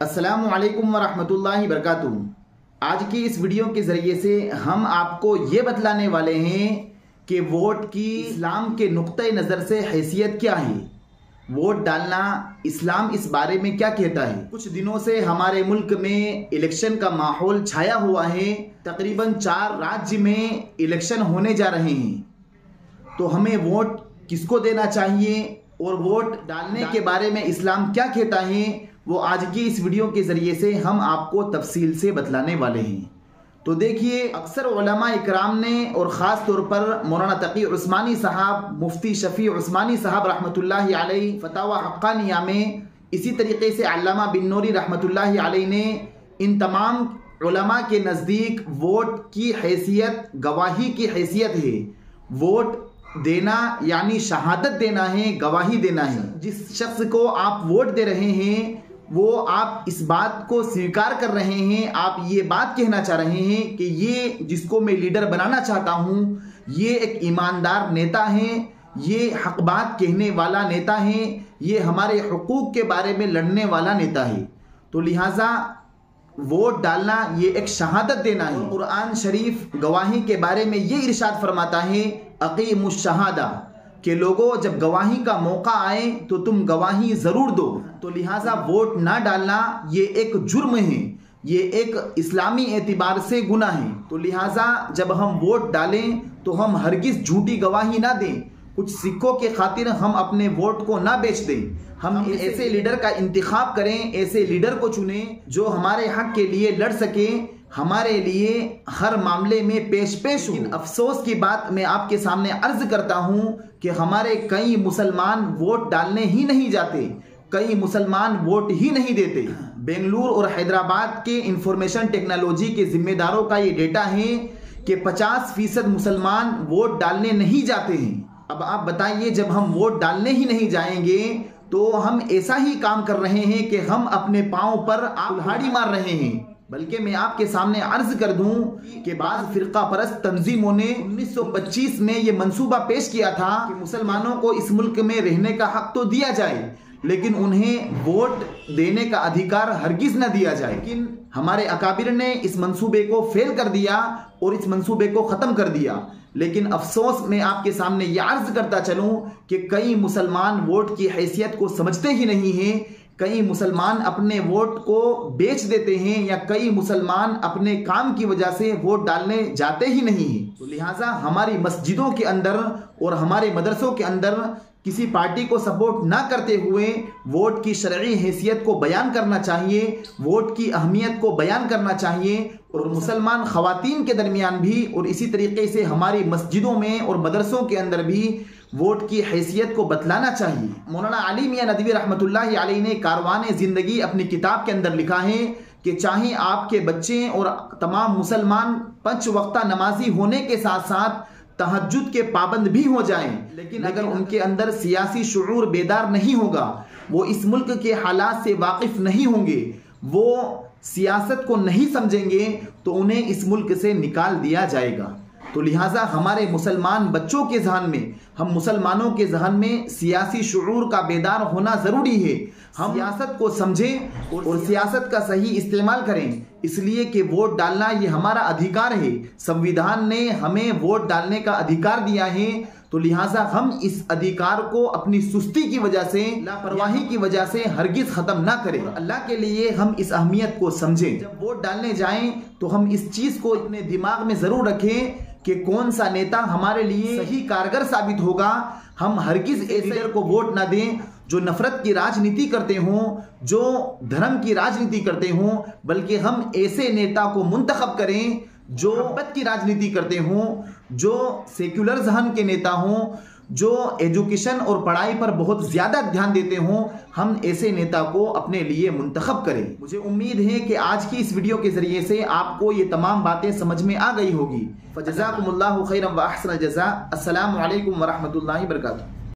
السلام علیکم ورحمۃ اللہ وبرکاتہ۔ آج کی اس ویڈیو کے ذریعے سے ہم آپ کو یہ بتلانے والے ہیں کہ ووٹ کی اسلام کے نقطۂ نظر سے حیثیت کیا ہے، ووٹ ڈالنا اسلام اس بارے میں کیا کہتا ہے۔ کچھ دنوں سے ہمارے ملک میں الیکشن کا ماحول چھایا ہوا ہے، تقریباً 4 راجیہ میں الیکشن ہونے جا رہے ہیں، تو ہمیں ووٹ کس کو دینا چاہیے اور ووٹ ڈالنے کے بارے میں اسلام کیا کہتا ہے، وہ آج کی اس ویڈیو کے ذریعے سے ہم آپ کو تفصیل سے بتلانے والے ہیں۔ تو دیکھیے، اکثر علماء اکرام نے اور خاص طور پر مولانا تقی عثمانی صاحب، مفتی شفیع عثمانی صاحب رحمۃ اللہ علیہ فتاوی حقانیہ میں، اسی طریقے سے علامہ بن نوری رحمۃ اللہ علیہ نے، ان تمام علماء کے نزدیک ووٹ کی حیثیت گواہی کی حیثیت ہے۔ ووٹ دینا یعنی شہادت دینا ہے، گواہی دینا ہے۔ جس شخص کو آپ ووٹ دے رہے ہیں وہ آپ اس بات کو سویکار کر رہے ہیں، آپ یہ بات کہنا چاہ رہے ہیں کہ یہ جس کو میں لیڈر بنانا چاہتا ہوں یہ ایک ایماندار نیتا ہے، یہ حق بات کہنے والا نیتا ہے، یہ ہمارے حقوق کے بارے میں لڑنے والا نیتا ہے۔ تو لہٰذا ووٹ ڈالنا یہ ایک شہادت دینا ہے۔ قرآن شریف گواہی کے بارے میں یہ ارشاد فرماتا ہے، اقیم الشہادہ، کہ لوگوں جب گواہی کا موقع آئے تو تم گواہی ضرور دو۔ تو لہٰذا ووٹ نہ ڈالنا یہ ایک جرم ہے، یہ ایک اسلامی اعتبار سے گناہ ہے۔ تو لہٰذا جب ہم ووٹ ڈالیں تو ہم ہرگز جھوٹی گواہی نہ دیں، کچھ سکوں کے خاطر ہم اپنے ووٹ کو نہ بیچ دیں۔ ہم ایسے لیڈر کا انتخاب کریں، ایسے لیڈر کو چنیں جو ہمارے حق کے لیے لڑ سکے، ہمارے لیے ہر معاملے میں پیش ہو۔ افسوس کی بات میں آپ کے سامنے عرض کرتا ہوں کہ ہمارے کئی مسلمان ووٹ ڈالنے ہی نہیں جاتے، کئی مسلمان ووٹ ہی نہیں دیتے۔ بنگلور اور حیدرآباد کے انفارمیشن ٹیکنالوجی کے ذمہ داروں کا یہ ڈیٹا ہے کہ 50% مسلمان ووٹ ڈالنے نہیں جاتے ہیں۔ اب آپ بتائیے، جب ہم ووٹ ڈالنے ہی نہیں جائیں گے تو ہم ایسا ہی کام کر رہے ہیں کہ ہم اپنے پاؤں پر کلہاڑی مار رہے ہیں۔ بلکہ میں آپ کے سامنے عرض کر دوں کہ بعض فرقہ پرست تنظیموں نے 1925 میں یہ منصوبہ پیش کیا تھا کہ مسلمانوں کو اس ملک میں رہنے کا حق تو دیا جائے لیکن انہیں ووٹ دینے کا ادھیکار ہرگز نہ دیا جائے۔ لیکن ہمارے اکابر نے اس منصوبے کو فیل کر دیا اور اس منصوبے کو ختم کر دیا۔ لیکن افسوس میں آپ کے سامنے یہ عرض کرتا چلوں کہ کئی مسلمان ووٹ کی حیثیت کو سمجھتے ہی نہیں ہیں، کئی مسلمان اپنے ووٹ کو بیچ دیتے ہیں، یا کئی مسلمان اپنے کام کی وجہ سے ووٹ ڈالنے جاتے ہی نہیں ہیں۔ تو لہٰذا ہماری مسجدوں کے اندر اور ہمارے مدرسوں کے اندر کسی پارٹی کو سپورٹ نہ کرتے ہوئے ووٹ کی شرعی حیثیت کو بیان کرنا چاہیے، ووٹ کی اہمیت کو بیان کرنا چاہیے، اور مسلمان خواتین کے درمیان بھی اور اسی طریقے سے ہماری مسجدوں میں اور مدرسوں کے اندر بھی ووٹ کی حیثیت کو بتلانا چاہیے۔ مولانا علی میاں ندوی رحمۃ اللہ علیہ نے کاروان زندگی اپنی کتاب کے اندر لکھا ہے کہ چاہے آپ کے بچے اور تمام مسلمان 5 وقتہ نمازی ہونے کے ساتھ ساتھ تہجد کے پابند بھی ہو جائیں، لیکن اگر ان کے اندر سیاسی شعور بیدار نہیں ہوگا، وہ اس ملک کے حالات سے واقف نہیں ہوں گے، وہ سیاست کو نہیں سمجھیں گے، تو انہیں اس ملک سے نکال دیا جائے گا۔ تو لہٰذا ہمارے مسلمان بچوں کے ذہن میں، ہم مسلمانوں کے ذہن میں سیاسی شعور کا بیدار ہونا ضروری ہے۔ ہم سیاست کو سمجھیں اور سیاست کا صحیح استعمال کریں، اس لیے کہ ووٹ ڈالنا یہ ہمارا ادھیکار ہے۔ سنویدھان نے ہمیں ووٹ ڈالنے کا ادھیکار دیا ہے، تو لہٰذا ہم اس ادھیکار کو اپنی سستی کی وجہ سے، لاپرواہی کی وجہ سے ہرگز ختم نہ کریں۔ اللہ کے لیے ہم اس اہمیت کو سمجھیں۔ جب ووٹ ڈالنے جائیں تو ہم اس چیز کو اپنے دماغ میں ضرور رکھیں کہ کون سا نیتا ہمارے لیے صحیح کارگر ثابت ہوگا۔ ہم ہرگز ایسے لیڈر کو ووٹ نہ دیں جو نفرت کی راجنیتی کرتے ہوں، جو دھرم کی راجنیتی کرتے ہوں، بلکہ ہم ایسے نیتا کو منتخب کریں جو محبت کی راجنیتی کرتے ہوں، جو سیکولر ذہن کے نیتا ہوں، جو ایجوکیشن اور پڑھائی پر بہت زیادہ دھیان دیتے ہوں۔ ہم ایسے نیتا کو اپنے لیے منتخب کریں۔ مجھے امید ہے کہ آج کی اس ویڈیو کے ذریعے سے آپ کو یہ تمام باتیں سمجھ میں آ گئی ہوگی۔ فجزاکم اللہ خیرا و احسن الجزاء۔ السلام علیکم ورحمۃ اللہ وبرکاتہ۔